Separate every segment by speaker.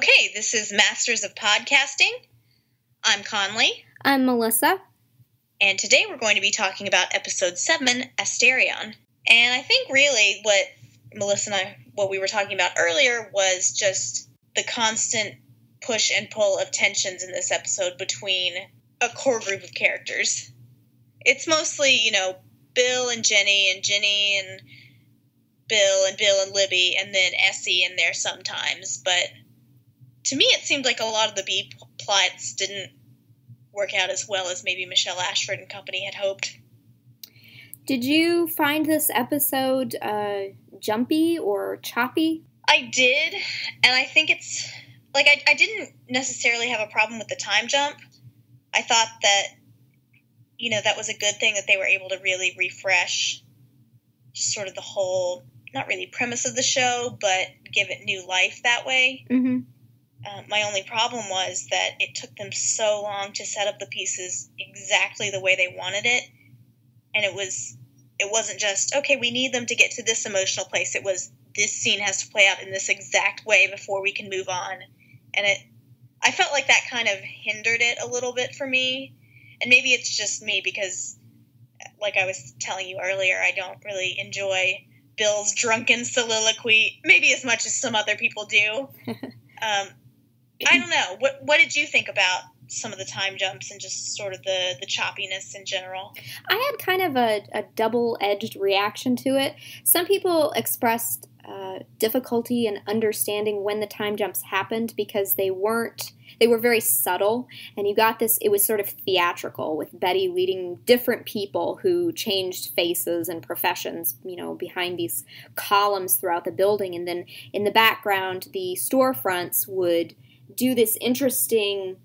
Speaker 1: Okay, this is Masters of Podcasting. I'm Conley.
Speaker 2: I'm Melissa.
Speaker 1: And today we're going to be talking about Episode 7, Asterion. And I think really what Melissa and what we were talking about earlier was just the constant push and pull of tensions in this episode between a core group of characters. It's mostly, Bill and Jenny and Bill and Libby, and then Essie in there sometimes. But to me, it seemed like a lot of the B plots didn't work out as well as maybe Michelle Ashford and company had hoped.
Speaker 2: Did you find this episode jumpy or choppy?
Speaker 1: I did, and I think it's, I didn't necessarily have a problem with the time jump. I thought that, that was a good thing that they were able to really refresh just sort of the whole, not really premise of the show, but give it new life that way.
Speaker 2: Mm-hmm.
Speaker 1: My only problem was that it took them so long to set up the pieces exactly the way they wanted it. And it wasn't just, okay, we need them to get to this emotional place. It was, this scene has to play out in this exact way before we can move on. And I felt like that kind of hindered it a little bit for me. And maybe it's just me because, like I was telling you earlier, I don't really enjoy Bill's drunken soliloquy, maybe as much as some other people do. I don't know. What did you think about some of the time jumps and just sort of the choppiness in general?
Speaker 2: I had kind of a double-edged reaction to it. Some people expressed difficulty in understanding when the time jumps happened because they were very subtle, and you got this, it was sort of theatrical with Betty leading different people who changed faces and professions, behind these columns throughout the building, and then in the background the storefronts would do this interesting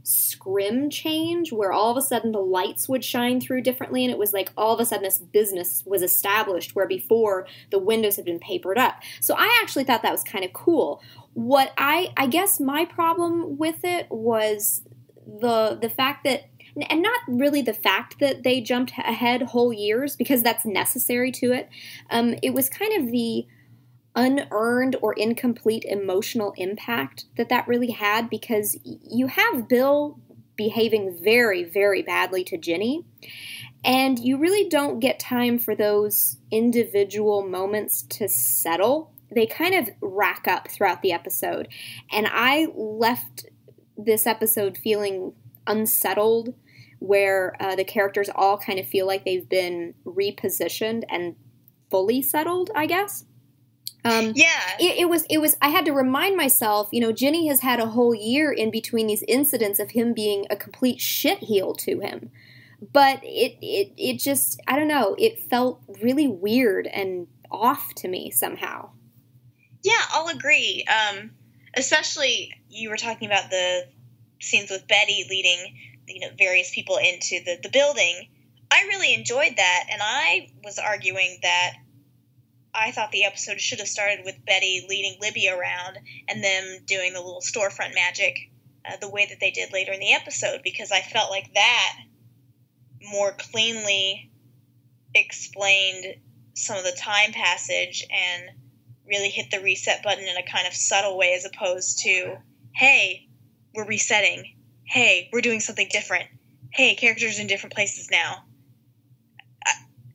Speaker 2: scrim change where all of a sudden the lights would shine through differently, and it was like all of a sudden this business was established where before the windows had been papered up. So I actually thought that was kind of cool. What I guess my problem with it was the fact that, and not really the fact that they jumped ahead whole years, because that's necessary to it. It was kind of the unearned or incomplete emotional impact that really had, because you have Bill behaving very, very badly to Ginny, and you really don't get time for those individual moments to settle. They kind of rack up throughout the episode, and I left this episode feeling unsettled, where the characters all kind of feel like they've been repositioned and fully settled, I guess. It was, I had to remind myself, Ginny has had a whole year in between these incidents of him being a complete shitheel to him. But it just, I don't know, it felt really weird and off to me somehow.
Speaker 1: Yeah, I'll agree. Especially, you were talking about the scenes with Betty leading, various people into the building. I really enjoyed that, and I was arguing that I thought the episode should have started with Betty leading Libby around and them doing the little storefront magic the way that they did later in the episode, because I felt like that more cleanly explained some of the time passage and really hit the reset button in a kind of subtle way, as opposed to, hey, we're resetting. Hey, we're doing something different. Hey, characters in different places now.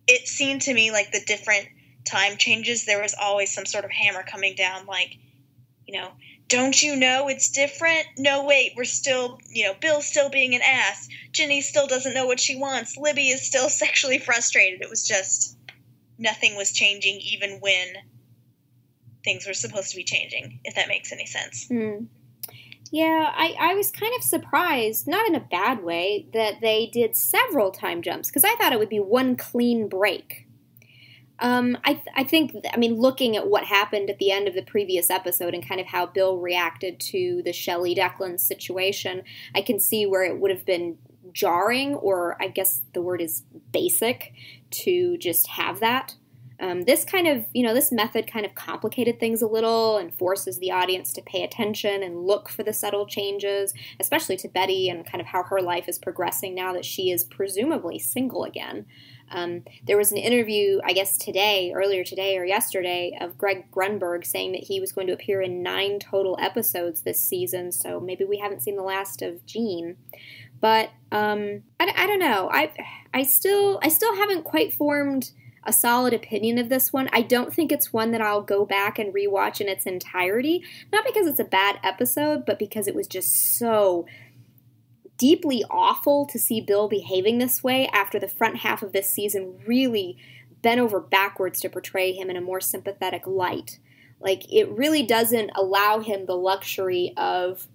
Speaker 1: It seemed to me like the different time changes, there was always some sort of hammer coming down, like, don't you know it's different? No, wait, we're still, Bill's still being an ass. Ginny still doesn't know what she wants. Libby is still sexually frustrated. It was just, nothing was changing even when things were supposed to be changing, if that makes any sense.
Speaker 2: Yeah, I was kind of surprised, not in a bad way, that they did several time jumps, because I thought it would be one clean break. I think, looking at what happened at the end of the previous episode and kind of how Bill reacted to the Shelley Declan situation, I can see where it would have been jarring, or I guess the word is basic, to just have that. This kind of, this method kind of complicated things a little and forces the audience to pay attention and look for the subtle changes, especially to Betty and kind of how her life is progressing now that she is presumably single again. There was an interview, I guess earlier today or yesterday, of Greg Grunberg saying that he was going to appear in 9 total episodes this season, so maybe we haven't seen the last of Jean. But I don't know. I still haven't quite formed a solid opinion of this one. I don't think it's one that I'll go back and rewatch in its entirety, not because it's a bad episode, but because it was just so deeply awful to see Bill behaving this way after the front half of this season really bent over backwards to portray him in a more sympathetic light. Like, it really doesn't allow him the luxury of,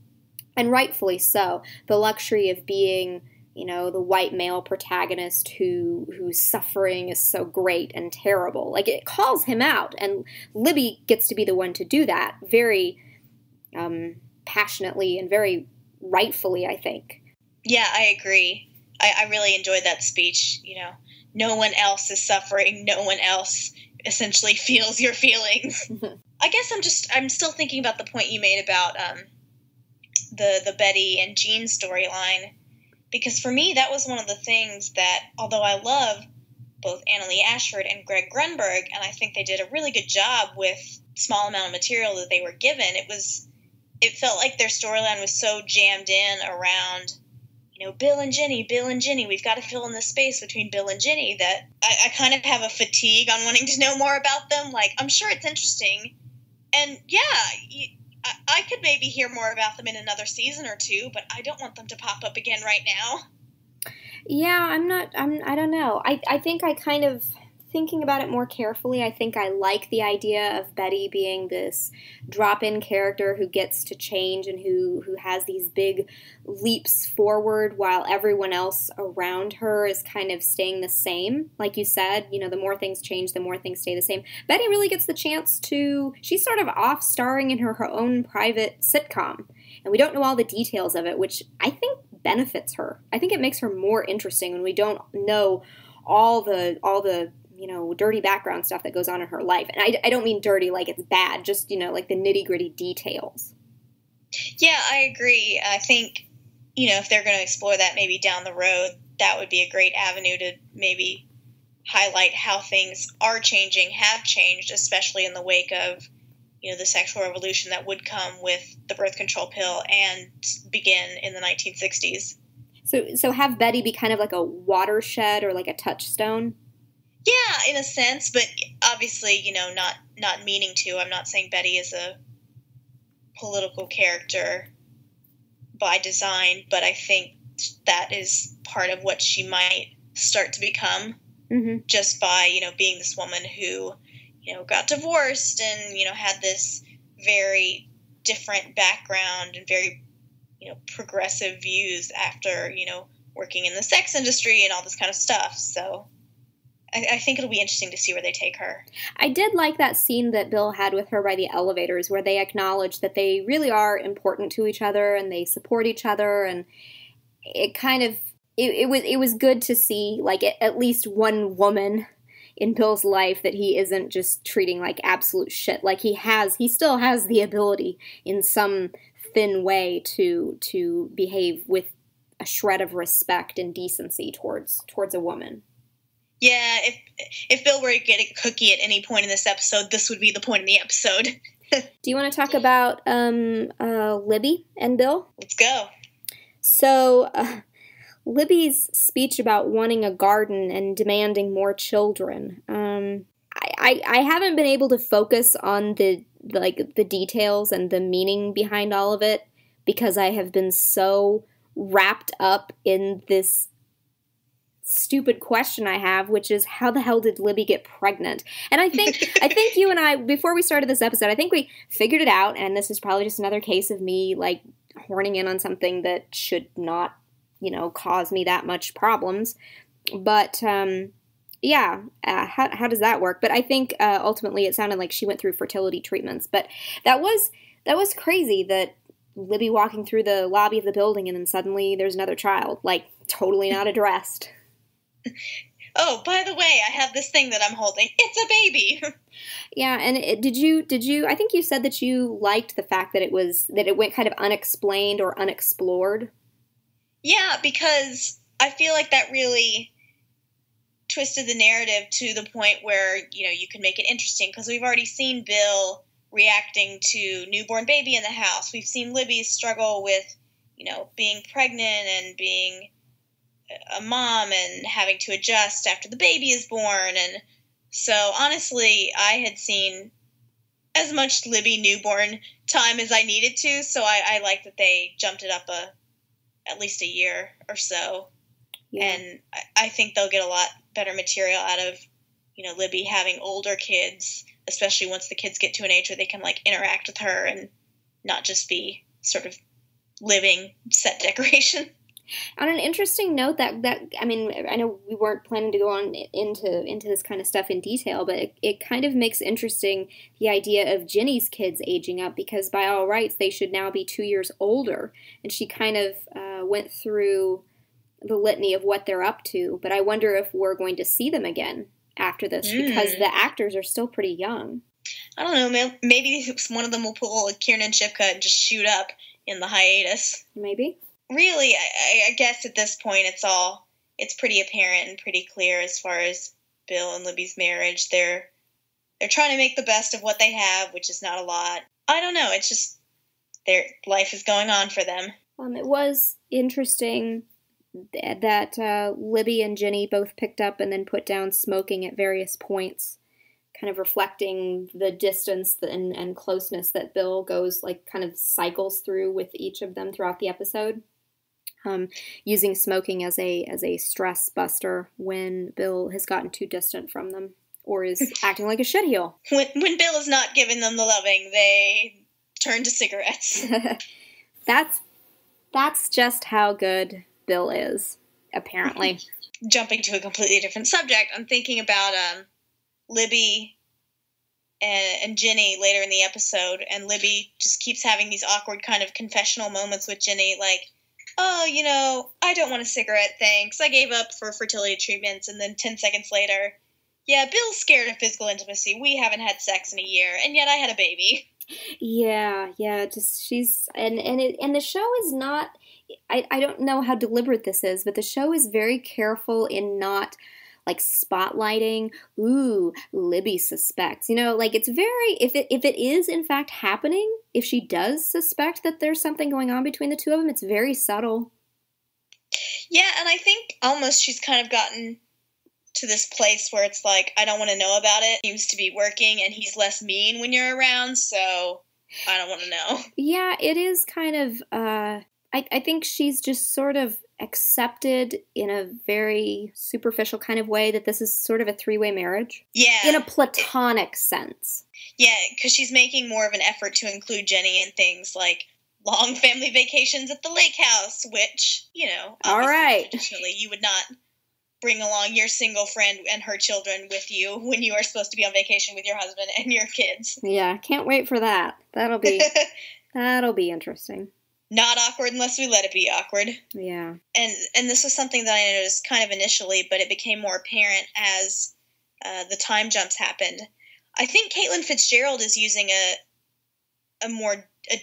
Speaker 2: and rightfully so, the luxury of being, the white male protagonist whose suffering is so great and terrible. Like, it calls him out, and Libby gets to be the one to do that very passionately and very rightfully, I think.
Speaker 1: Yeah, I agree. I really enjoyed that speech. No one else is suffering. No one else essentially feels your feelings. I guess I'm still thinking about the point you made about the Betty and Jean storyline, because for me that was one of the things that, although I love both Annalee Ashford and Greg Grunberg, and I think they did a really good job with small amount of material that they were given, it felt like their storyline was so jammed in around Bill and Ginny, we've got to fill in the space between Bill and Ginny, that I kind of have a fatigue on wanting to know more about them. Like, I'm sure it's interesting, and yeah, I could maybe hear more about them in another season or 2, but I don't want them to pop up again right now.
Speaker 2: Yeah, I don't know. I think I kind of, thinking about it more carefully, I think I like the idea of Betty being this drop-in character who gets to change and who has these big leaps forward while everyone else around her is kind of staying the same. Like you said, the more things change, the more things stay the same. Betty really gets the chance she's sort of off starring in her own private sitcom, and we don't know all the details of it, which I think benefits her. I think it makes her more interesting when we don't know all the dirty background stuff that goes on in her life. And I don't mean dirty like it's bad, just, like the nitty-gritty details.
Speaker 1: Yeah, I agree. I think, if they're going to explore that maybe down the road, that would be a great avenue to maybe highlight how things are changing, have changed, especially in the wake of, the sexual revolution that would come with the birth control pill and begin in the 1960s.
Speaker 2: So have Betty be kind of like a watershed or like a touchstone?
Speaker 1: Yeah, in a sense, but obviously, not meaning to. I'm not saying Betty is a political character by design, but I think that is part of what she might start to become, just by, being this woman who, got divorced and, had this very different background and very, progressive views after, working in the sex industry and all this kind of stuff. So I think it'll be interesting to see where they take her. I
Speaker 2: did like that scene that Bill had with her by the elevators, where they acknowledge that they really are important to each other and they support each other, and it kind of it was good to see, like, at least one woman in Bill's life that he isn't just treating like absolute shit. Like, he still has the ability in some thin way to behave with a shred of respect and decency towards a woman.
Speaker 1: Yeah, if Bill were to get a cookie at any point in this episode, this would be the point in the episode.
Speaker 2: Do you want to talk about Libby and Bill?
Speaker 1: Let's go.
Speaker 2: So, Libby's speech about wanting a garden and demanding more children. I haven't been able to focus on the details and the meaning behind all of it because I have been so wrapped up in this stupid question I have, which is, how the hell did Libby get pregnant? And I think you and I, before we started this episode, I think we figured it out, and this is probably just another case of me, like, horning in on something that should not, cause me that much problems. But, yeah, how does that work? But I think, ultimately, it sounded like she went through fertility treatments. But that was crazy, that Libby walking through the lobby of the building and then suddenly there's another child, like, totally not addressed.
Speaker 1: oh, by the way, I have this thing that I'm holding. It's a baby.
Speaker 2: Yeah, and did you? I think you said that you liked the fact that it went kind of unexplained or unexplored.
Speaker 1: Yeah, because I feel like that really twisted the narrative to the point where, you can make it interesting, because we've already seen Bill reacting to newborn baby in the house. We've seen Libby struggle with, being pregnant and being a mom and having to adjust after the baby is born. And so honestly, I had seen as much Libby newborn time as I needed to, so I like that they jumped it up at least a year or so. Yeah. And I think they'll get a lot better material out of, Libby having older kids, especially once the kids get to an age where they can, interact with her and not just be sort of living set decoration.
Speaker 2: On an interesting note, that I mean, I know we weren't planning to go on into this kind of stuff in detail, but it kind of makes interesting the idea of Ginny's kids aging up, because by all rights they should now be 2 years older, and she kind of went through the litany of what they're up to. But I wonder if we're going to see them again after this, because the actors are still pretty young.
Speaker 1: I don't know. Maybe one of them will pull a Kiernan Shipka and just shoot up in the hiatus.
Speaker 2: Maybe.
Speaker 1: Really, I guess at this point it's pretty apparent and pretty clear as far as Bill and Libby's marriage. They're trying to make the best of what they have, which is not a lot. I don't know. It's just their life is going on for them.
Speaker 2: It was interesting that Libby and Ginny both picked up and then put down smoking at various points, kind of reflecting the distance and closeness that Bill goes, kind of cycles through with each of them throughout the episode. Using smoking as a stress buster when Bill has gotten too distant from them or is acting like a shitheel.
Speaker 1: When Bill is not giving them the loving, they turn to cigarettes.
Speaker 2: That's just how good Bill is, apparently.
Speaker 1: Jumping to a completely different subject, I'm thinking about Libby and Ginny later in the episode, and Libby just keeps having these awkward kind of confessional moments with Ginny, like, oh, I don't want a cigarette, thanks. I gave up for fertility treatments, and then 10 seconds later, yeah, Bill's scared of physical intimacy. We haven't had sex in a year, and yet I had a baby.
Speaker 2: Yeah, just she's and the show is not. I don't know how deliberate this is, but the show is very careful in not spotlighting, ooh, Libby suspects. It's very, if it is in fact happening, if she does suspect that there's something going on between the two of them, it's very subtle.
Speaker 1: Yeah, and I think almost she's kind of gotten to this place where it's like, I don't want to know about it. It seems to be working, and he's less mean when you're around, so I don't want to know.
Speaker 2: Yeah, it is kind of, I think she's just sort of accepted in a very superficial kind of way that this is sort of a three-way marriage.
Speaker 1: Yeah.
Speaker 2: In a platonic sense. Yeah,
Speaker 1: because she's making more of an effort to include Jenny in things like long family vacations at the lake house, which,
Speaker 2: all right.
Speaker 1: Traditionally you would not bring along your single friend and her children with you when you are supposed to be on vacation with your husband and your kids.
Speaker 2: Yeah, can't wait for that. That'll be interesting.
Speaker 1: Not awkward unless we let it be awkward.
Speaker 2: Yeah.
Speaker 1: And this was something that I noticed kind of initially, but it became more apparent as the time jumps happened. I think Caitlin Fitzgerald is using a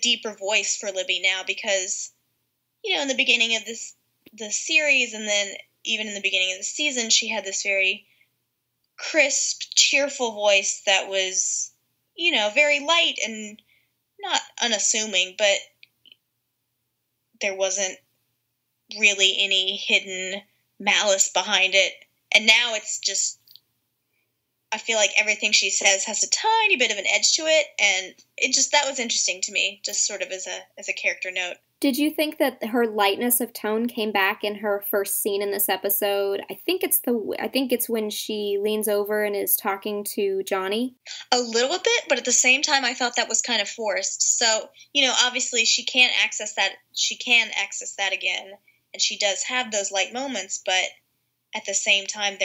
Speaker 1: deeper voice for Libby now, because, in the beginning of the series, and then even in the beginning of the season, she had this very crisp, cheerful voice that was, very light and not unassuming, but there wasn't really any hidden malice behind it. And now it's just, I feel like everything she says has a tiny bit of an edge to it, and that was interesting to me, just sort of as a character note.
Speaker 2: Did you think that her lightness of tone came back in her first scene in this episode? I think it's when she leans over and is talking to Johnny.
Speaker 1: A little bit, but at the same time, I thought that was kind of forced. So, obviously she can't access that. She can access that again, and she does have those light moments, but at the same time,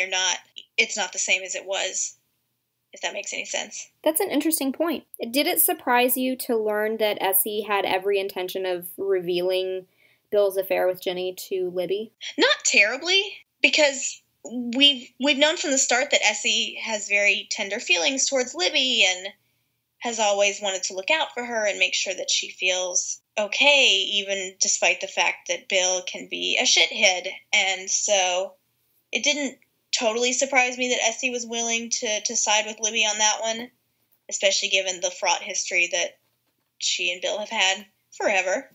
Speaker 1: it's not the same as it was, if that makes any sense.
Speaker 2: That's an interesting point. Did it surprise you to learn that Essie had every intention of revealing Bill's affair with Jenny to Libby?
Speaker 1: Not terribly, because we've known from the start that Essie has very tender feelings towards Libby and has always wanted to look out for her and make sure that she feels okay, even despite the fact that Bill can be a shithead. And so it didn't totally surprise me that Essie was willing to side with Libby on that one, especially given the fraught history that she and Bill have had forever.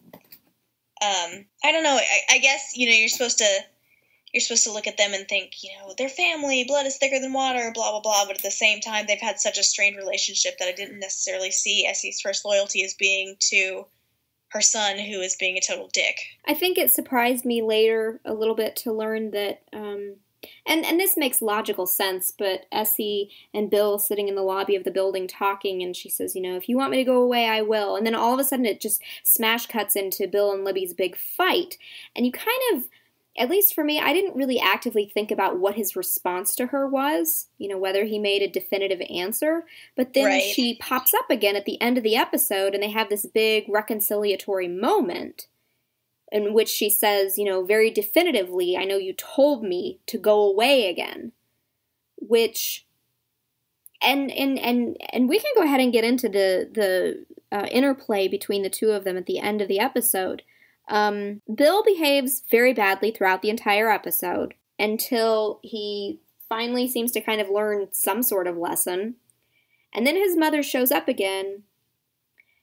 Speaker 1: I don't know. I guess, you're supposed to look at them and think, they're family, blood is thicker than water, blah, blah, blah. But at the same time, they've had such a strained relationship that I didn't necessarily see Essie's first loyalty as being to her son, who is being a total dick.
Speaker 2: I think it surprised me later a little bit to learn that, and this makes logical sense, but Essie and Bill sitting in the lobby of the building talking, and she says, if you want me to go away, I will. And then all of a sudden it just smash cuts into Bill and Libby's big fight. And you kind of, at least for me, I didn't really actively think about what his response to her was, whether he made a definitive answer. But then she pops up again at the end of the episode, and they have this big reconciliatory moment in which she says, very definitively, I know you told me to go away again. Which, and we can go ahead and get into the interplay between the two of them at the end of the episode. Bill behaves very badly throughout the entire episode until he finally seems to kind of learn some sort of lesson. And then his mother shows up again,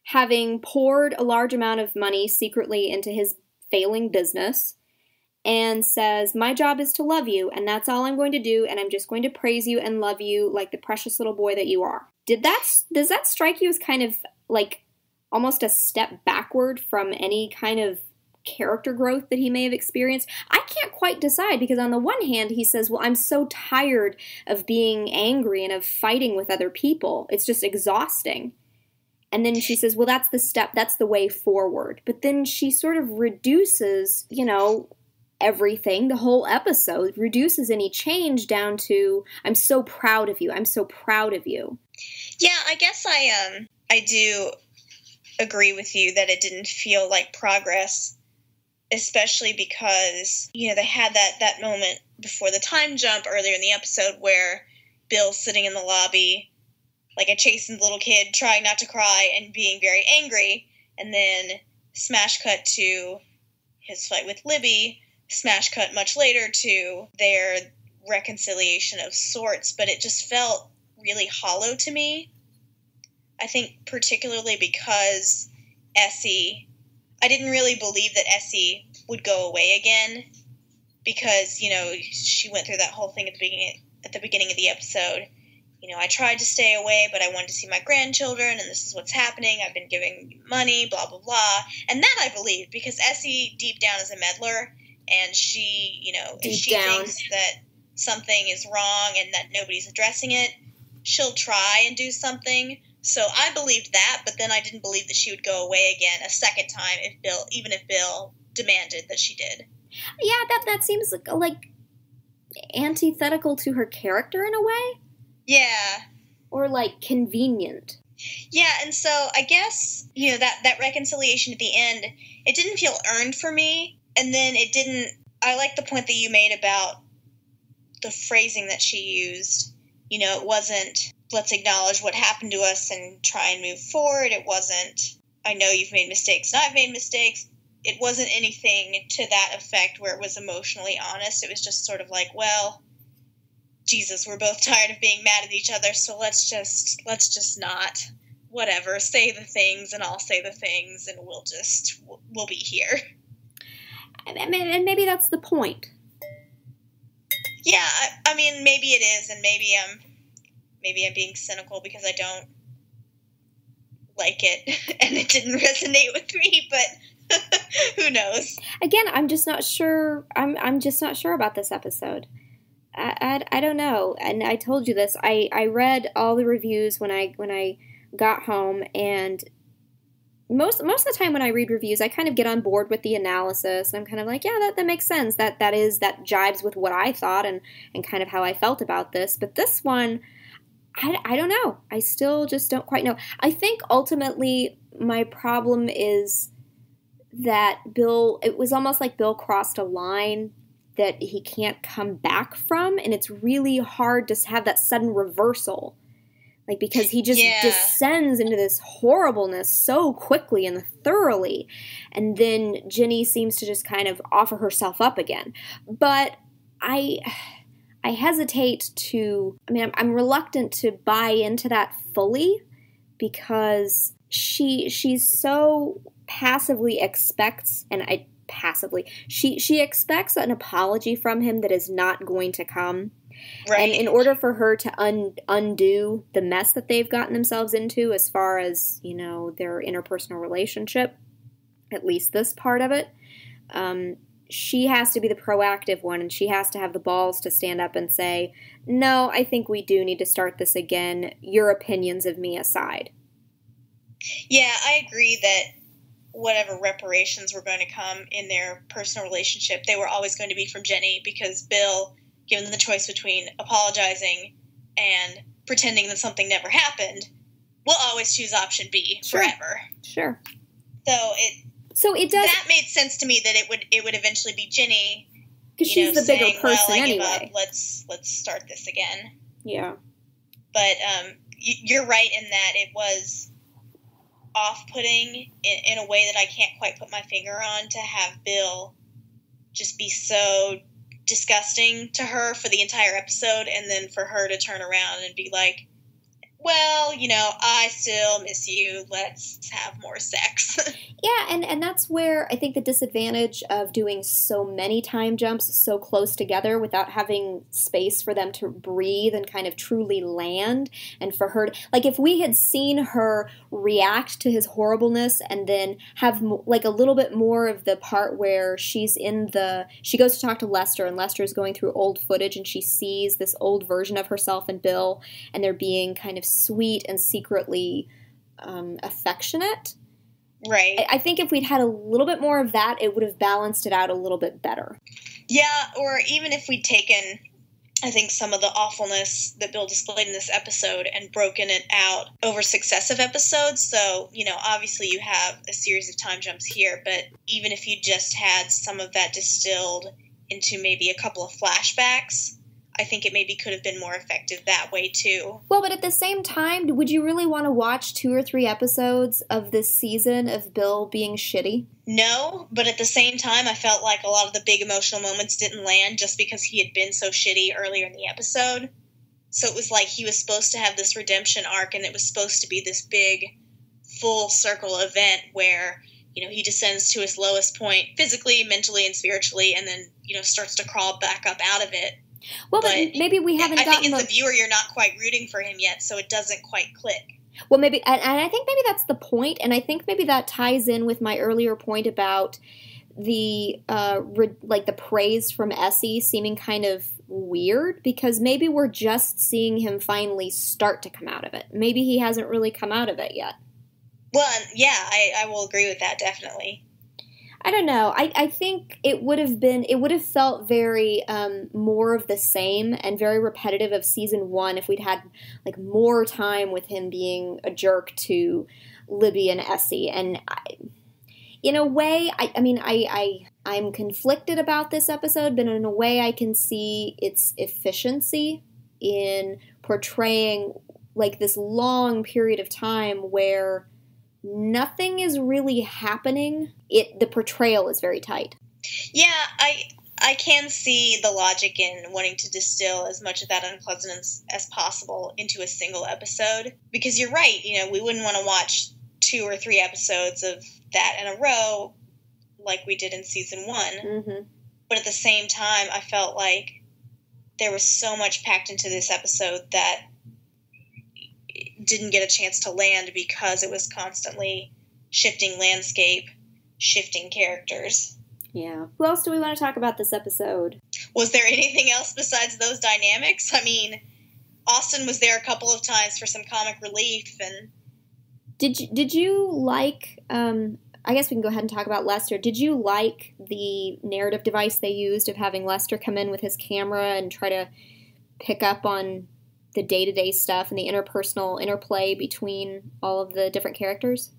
Speaker 2: having poured a large amount of money secretly into his failing business, and says, my job is to love you, and that's all I'm going to do, and I'm just going to praise you and love you like the precious little boy that you are. Does that strike you as kind of like almost a step backward from any kind of character growth that he may have experienced? I can't quite decide, because on the one hand he says, well, I'm so tired of being angry and of fighting with other people. It's just exhausting. And then she says, well, that's the step, that's the way forward. But then she sort of reduces, everything, the whole episode, reduces any change down to, I'm so proud of you, I'm so proud of you.
Speaker 1: Yeah, I guess I do agree with you that it didn't feel like progress, especially because, they had that moment before the time jump earlier in the episode where Bill's sitting in the lobby like a chastened little kid trying not to cry and being very angry, and then smash cut to his fight with Libby, smash cut much later to their reconciliation of sorts, but it just felt really hollow to me. I think particularly because Essie, I didn't really believe that Essie would go away again, because, she went through that whole thing at the beginning of the episode. I tried to stay away, but I wanted to see my grandchildren, and this is what's happening. I've been giving money, blah, blah, blah. And that I believed, because Essie deep down is a meddler, and she, if she thinks that something is wrong and that nobody's addressing it, she'll try and do something. So I believed that, but then I didn't believe that she would go away again a second time even if Bill demanded that she did.
Speaker 2: Yeah, that seems like antithetical to her character in a way.
Speaker 1: Yeah.
Speaker 2: Or, convenient.
Speaker 1: Yeah, and so I guess, that reconciliation at the end, it didn't feel earned for me, and then it didn't, I like the point that you made about the phrasing that she used. It wasn't, let's acknowledge what happened to us and try and move forward. It wasn't, I know you've made mistakes and I've made mistakes. It wasn't anything to that effect where it was emotionally honest. It was just sort of like, well, Jesus, we're both tired of being mad at each other, so let's just not, whatever, say the things, and I'll say the things, and we'll be here.
Speaker 2: And maybe that's the point.
Speaker 1: Yeah, I mean, maybe it is, and maybe I'm being cynical because I don't like it, and it didn't resonate with me, but who knows? Again,
Speaker 2: I'm just not sure. I'm just not sure about this episode. I don't know. And I told you this. I read all the reviews when I got home, and most of the time when I read reviews, I kind of get on board with the analysis. I'm kind of like, yeah, that makes sense. That jives with what I thought and kind of how I felt about this. But this one, I don't know. I still just don't quite know. I think ultimately my problem is that it was almost like Bill crossed a line that he can't come back from, and it's really hard to have that sudden reversal. Like, because he just descends into this horribleness so quickly and thoroughly, and then Ginny seems to just kind of offer herself up again. But I hesitate to, I'm reluctant to buy into that fully, because she's so passively expects, she expects an apology from him that is not going to come. Right. And in order for her to undo the mess that they've gotten themselves into as far as, their interpersonal relationship, at least this part of it, she has to be the proactive one, and she has to have the balls to stand up and say, no, I think we do need to start this again, your opinions of me aside.
Speaker 1: Yeah, I agree that whatever reparations were going to come in their personal relationship, they were always going to be from Jenny, because Bill, given the choice between apologizing and pretending that something never happened, will always choose option B forever.
Speaker 2: Sure.
Speaker 1: So it does. That made sense to me, that it would eventually be Ginny,
Speaker 2: because she's the bigger person anyway.
Speaker 1: Let's start this again.
Speaker 2: Yeah.
Speaker 1: But you're right in that it was off-putting in a way that I can't quite put my finger on, to have Bill just be so disgusting to her for the entire episode, and then for her to turn around and be like, well, I still miss you, let's have more sex.
Speaker 2: Yeah, and that's where I think the disadvantage of doing so many time jumps so close together without having space for them to breathe and kind of truly land, and for her, if we had seen her react to his horribleness and then have a little bit more of the part where she goes to talk to Lester, and Lester is going through old footage, and she sees this old version of herself and Bill, and they're being kind of sweet and secretly affectionate.
Speaker 1: Right.
Speaker 2: I think if we'd had a little bit more of that, it would have balanced it out a little bit better.
Speaker 1: Yeah, or even if we'd taken, I think, some of the awfulness that Bill displayed in this episode and broken it out over successive episodes. So, obviously you have a series of time jumps here, but even if you just had some of that distilled into maybe a couple of flashbacks, I think it maybe could have been more effective that way, too.
Speaker 2: Well, but at the same time, would you really want to watch 2 or 3 episodes of this season of Bill being shitty?
Speaker 1: No, but at the same time, I felt like a lot of the big emotional moments didn't land just because he had been so shitty earlier in the episode. So it was like he was supposed to have this redemption arc, and it was supposed to be this big, full circle event where, he descends to his lowest point physically, mentally, and spiritually, and then, starts to crawl back up out of it.
Speaker 2: Well, but maybe we haven't gotten.
Speaker 1: I think as the viewer, you're not quite rooting for him yet, so it doesn't quite click.
Speaker 2: Well, maybe, and I think maybe that's the point, and I think maybe that ties in with my earlier point about the the praise from Essie seeming kind of weird, because maybe we're just seeing him finally start to come out of it. Maybe he hasn't really come out of it yet.
Speaker 1: Well, yeah, I will agree with that, definitely.
Speaker 2: I don't know. I think it would have felt very more of the same and very repetitive of season 1 if we'd had more time with him being a jerk to Libby and Essie. And in a way, I'm conflicted about this episode, but in a way I can see its efficiency in portraying this long period of time where nothing is really happening. The portrayal is very tight.
Speaker 1: Yeah, I can see the logic in wanting to distill as much of that unpleasantness as possible into a single episode. Because you're right, we wouldn't want to watch 2 or 3 episodes of that in a row like we did in season 1.
Speaker 2: Mm-hmm.
Speaker 1: But at the same time, I felt like there was so much packed into this episode that didn't get a chance to land because it was constantly shifting landscape, shifting characters.
Speaker 2: Yeah. Who else do we want to talk about this episode?
Speaker 1: Was there anything else besides those dynamics? I mean, Austin was there a couple of times for some comic relief, and
Speaker 2: did you like? I guess we can go ahead and talk about Lester. Did you like the narrative device they used of having Lester come in with his camera and try to pick up on the day-to-day stuff and the interpersonal interplay between all of the different characters?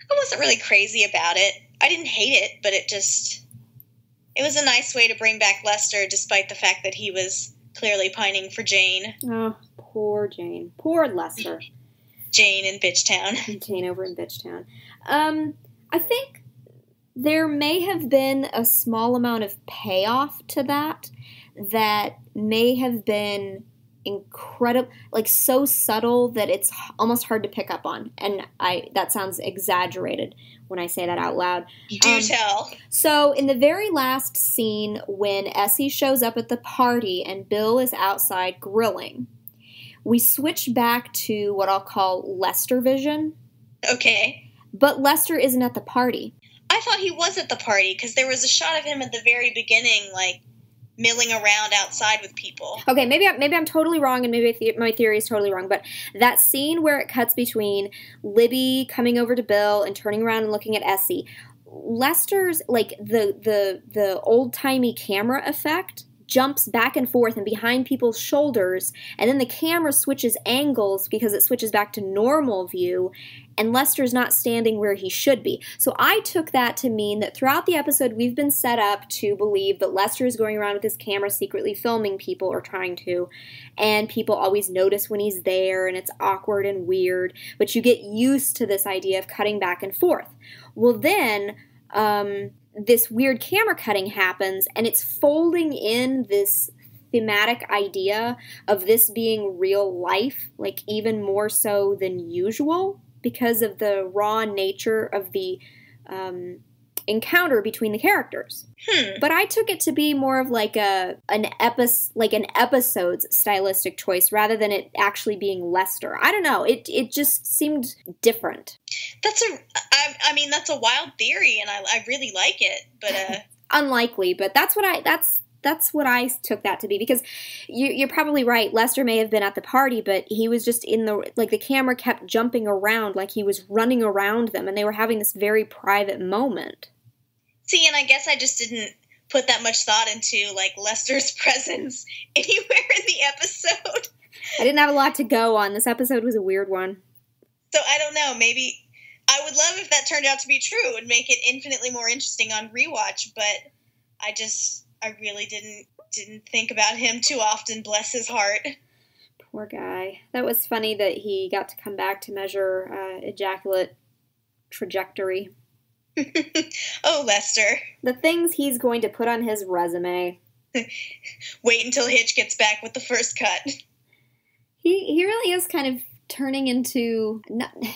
Speaker 1: I wasn't really crazy about it. I didn't hate it, but it It was a nice way to bring back Lester, despite the fact that he was clearly pining for Jane.
Speaker 2: Oh, poor Jane. Poor Lester.
Speaker 1: Jane in Bitchtown.
Speaker 2: Jane over in Bitchtown. I think there may have been a small amount of payoff to that may have been incredible, like so subtle that it's almost hard to pick up on. And that sounds exaggerated when I say that out loud.
Speaker 1: Do tell.
Speaker 2: So in the very last scene, when Essie shows up at the party and Bill is outside grilling, we switch back to what I'll call Lester vision.
Speaker 1: Okay.
Speaker 2: But Lester isn't at the party.
Speaker 1: I thought he was at the party, because there was a shot of him at the very beginning, like, milling around outside with people.
Speaker 2: Okay, maybe I'm totally wrong, and maybe my theory is totally wrong, but that scene where it cuts between Libby coming over to Bill and turning around and looking at Essie, Lester's, like, the old-timey camera effect jumps back and forth and behind people's shoulders, and then the camera switches angles because it switches back to normal view, and Lester's not standing where he should be. So I took that to mean that throughout the episode we've been set up to believe that Lester is going around with his camera secretly filming people, or trying to, and people always notice when he's there, and it's awkward and weird, but you get used to this idea of cutting back and forth. Well then, this weird camera cutting happens, and it's folding in this thematic idea of this being real life, like even more so than usual, because of the raw nature of the encounter between the characters. But I took it to be more of like an episode's stylistic choice rather than it actually being Lester. I don't know. It just seemed different.
Speaker 1: That's a wild theory, and I really like it, but
Speaker 2: unlikely. But that's what I took that to be, because you're probably right. Lester may have been at the party, but he was just the camera kept jumping around like he was running around them, and they were having this very private moment.
Speaker 1: See, and I guess I just didn't put that much thought into, like, Lester's presence anywhere in the episode.
Speaker 2: I didn't have a lot to go on. This episode was a weird one.
Speaker 1: So I don't know, maybe I would love if that turned out to be true. It would make it infinitely more interesting on rewatch, but I really didn't think about him too often, bless his heart.
Speaker 2: Poor guy. That was funny that he got to come back to measure ejaculate trajectory.
Speaker 1: Oh, Lester.
Speaker 2: The things he's going to put on his resume.
Speaker 1: Wait until Hitch gets back with the first cut.
Speaker 2: He really is kind of turning into...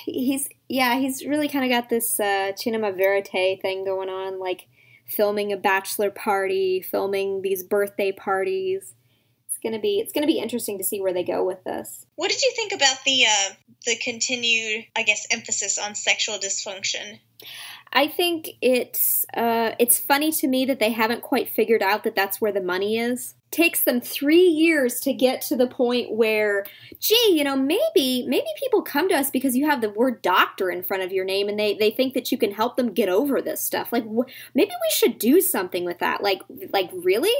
Speaker 2: He's really kind of got this cinema verite thing going on, like filming a bachelor party, filming these birthday parties. It's gonna be interesting to see where they go with this.
Speaker 1: What did you think about the continued, I guess, emphasis on sexual dysfunction?
Speaker 2: I think it's funny to me that they haven't quite figured out that that's where the money is. It takes them 3 years to get to the point where, gee, maybe people come to us because you have the word doctor in front of your name, and they think that you can help them get over this stuff. Like, maybe we should do something with that. Like really?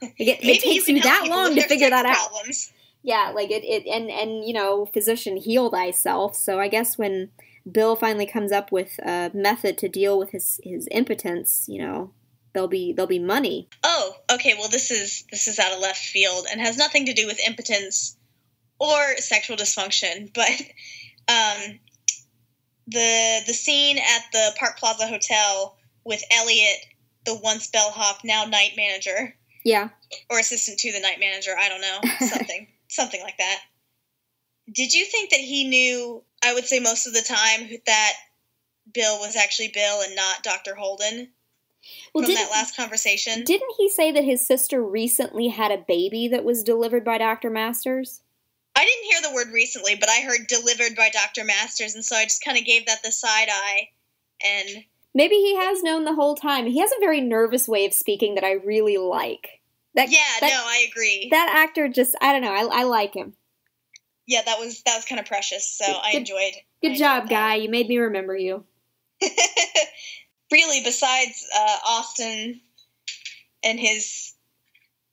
Speaker 2: Like it takes you that long to figure that out. Problems. Yeah, like and physician, heal thyself. So I guess when Bill finally comes up with a method to deal with his impotence, there'll be money. Oh, okay. Well, this is out of left field and has nothing to do with impotence or sexual dysfunction. But the scene at the Park Plaza Hotel with Elliot, the once bellhop, now night manager. Yeah. Or assistant to the night manager. I don't know. Something like that. Did you think that he knew, I would say most of the time, that Bill was actually Bill and not Dr. Holden? From that last conversation? Didn't he say that his sister recently had a baby that was delivered by Dr. Masters? I didn't hear the word recently, but I heard delivered by Dr. Masters, and so I just kind of gave that the side eye. And maybe he has known the whole time. He has a very nervous way of speaking that I really like. I agree. That actor just, I don't know, I like him. Yeah, that was kind of precious, so I enjoyed. Good job, guy. You made me remember you. Really, besides Austin and his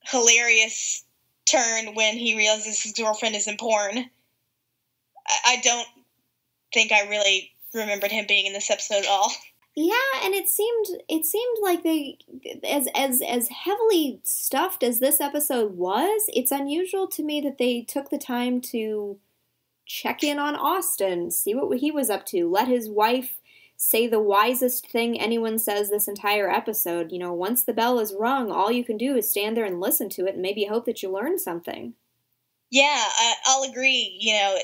Speaker 2: hilarious turn when he realizes his girlfriend is in porn, I don't think I really remembered him being in this episode at all. Yeah, and it seemed like they, as heavily stuffed as this episode was, it's unusual to me that they took the time to check in on Austin, see what he was up to, let his wife say the wisest thing anyone says this entire episode. You know, once the bell is rung, all you can do is stand there and listen to it and maybe hope that you learn something.
Speaker 1: Yeah, I'll agree. You know,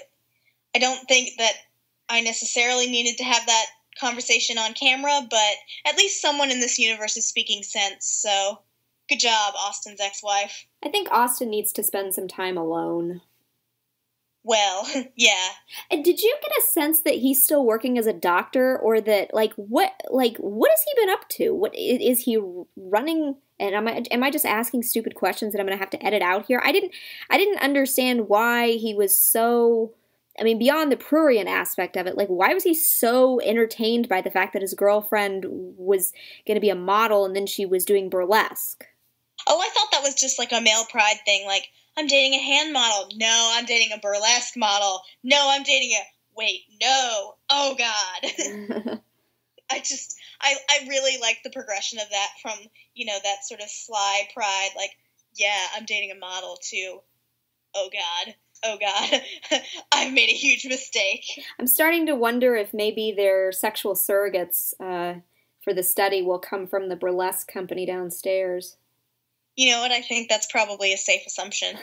Speaker 1: I don't think that I necessarily needed to have that conversation on camera, but at least someone in this universe is speaking sense, so good job, Austin's ex-wife.
Speaker 2: I think Austin needs to spend some time alone.
Speaker 1: Well, yeah.
Speaker 2: And did you get a sense that he's still working as a doctor, or that, what has he been up to? What is he running? And am I just asking stupid questions that I'm going to have to edit out here? I didn't understand why he was so, I mean, beyond the prurient aspect of it, why was he so entertained by the fact that his girlfriend was going to be a model and then she was doing burlesque?
Speaker 1: Oh, I thought that was just a male pride thing, I'm dating a hand model. No, I'm dating a burlesque model. No, I'm dating wait, no. Oh, God. I really like the progression of that from, that sort of sly pride, yeah, I'm dating a model, too. Oh, God, I've made a huge mistake.
Speaker 2: I'm starting to wonder if maybe their sexual surrogates for the study will come from the burlesque company downstairs.
Speaker 1: You know what? I think that's probably a safe assumption.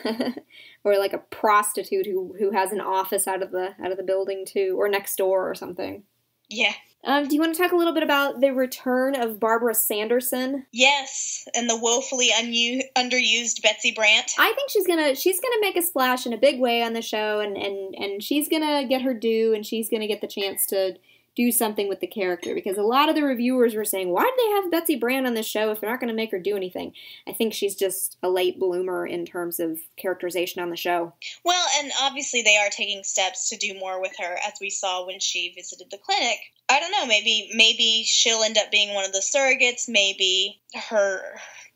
Speaker 2: Or a prostitute who has an office out of the building too, or next door or something.
Speaker 1: Yeah.
Speaker 2: Do you want to talk a little bit about the return of Barbara Sanderson?
Speaker 1: Yes, and the woefully underused Betsy Brandt.
Speaker 2: I think she's gonna make a splash in a big way on the show, and she's gonna get her due, and she's gonna get the chance to do something with the character, because a lot of the reviewers were saying, why did they have Betsy Brandt on this show if they're not going to make her do anything? I think she's just a late bloomer in terms of characterization on the show.
Speaker 1: Well, and obviously they are taking steps to do more with her, as we saw when she visited the clinic. I don't know, maybe she'll end up being one of the surrogates, maybe her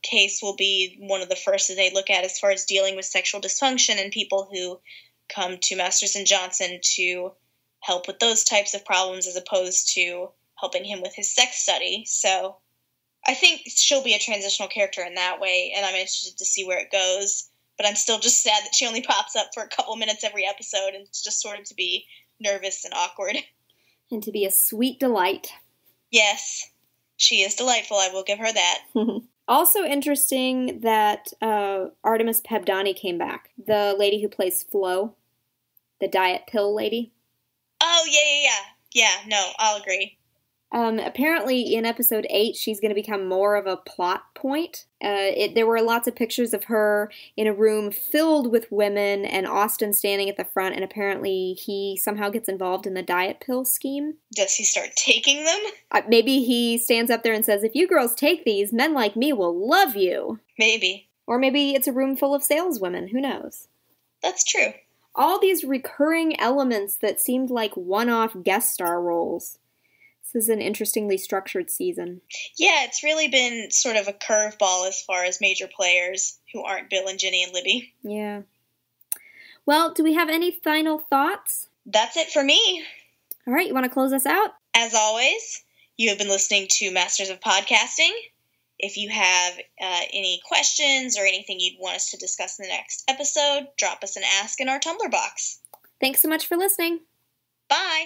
Speaker 1: case will be one of the first that they look at as far as dealing with sexual dysfunction and people who come to Masters and Johnson to help with those types of problems as opposed to helping him with his sex study. So I think she'll be a transitional character in that way, and I'm interested to see where it goes. But I'm still just sad that she only pops up for a couple minutes every episode, and it's just sort of to be nervous and awkward.
Speaker 2: And to be a sweet delight.
Speaker 1: Yes, she is delightful. I will give her that.
Speaker 2: Also interesting that Artemis Pebdani came back. The lady who plays Flo, the diet pill lady.
Speaker 1: Oh, yeah, no, I'll agree.
Speaker 2: Apparently in episode 8, she's going to become more of a plot point. There were lots of pictures of her in a room filled with women and Austin standing at the front, and apparently he somehow gets involved in the diet pill scheme.
Speaker 1: Does he start taking them?
Speaker 2: Maybe he stands up there and says, if you girls take these, men like me will love you.
Speaker 1: Maybe.
Speaker 2: Or maybe it's a room full of saleswomen. Who knows?
Speaker 1: That's true.
Speaker 2: All these recurring elements that seemed like one-off guest star roles. This is an interestingly structured season.
Speaker 1: Yeah, it's really been sort of a curveball as far as major players who aren't Bill and Ginny and Libby.
Speaker 2: Yeah. Well, do we have any final thoughts?
Speaker 1: That's it for me.
Speaker 2: All right, you want to close us out?
Speaker 1: As always, you have been listening to Masters of Podcasting. If you have any questions or anything you'd want us to discuss in the next episode, drop us an ask in our Tumblr box.
Speaker 2: Thanks so much for listening.
Speaker 1: Bye!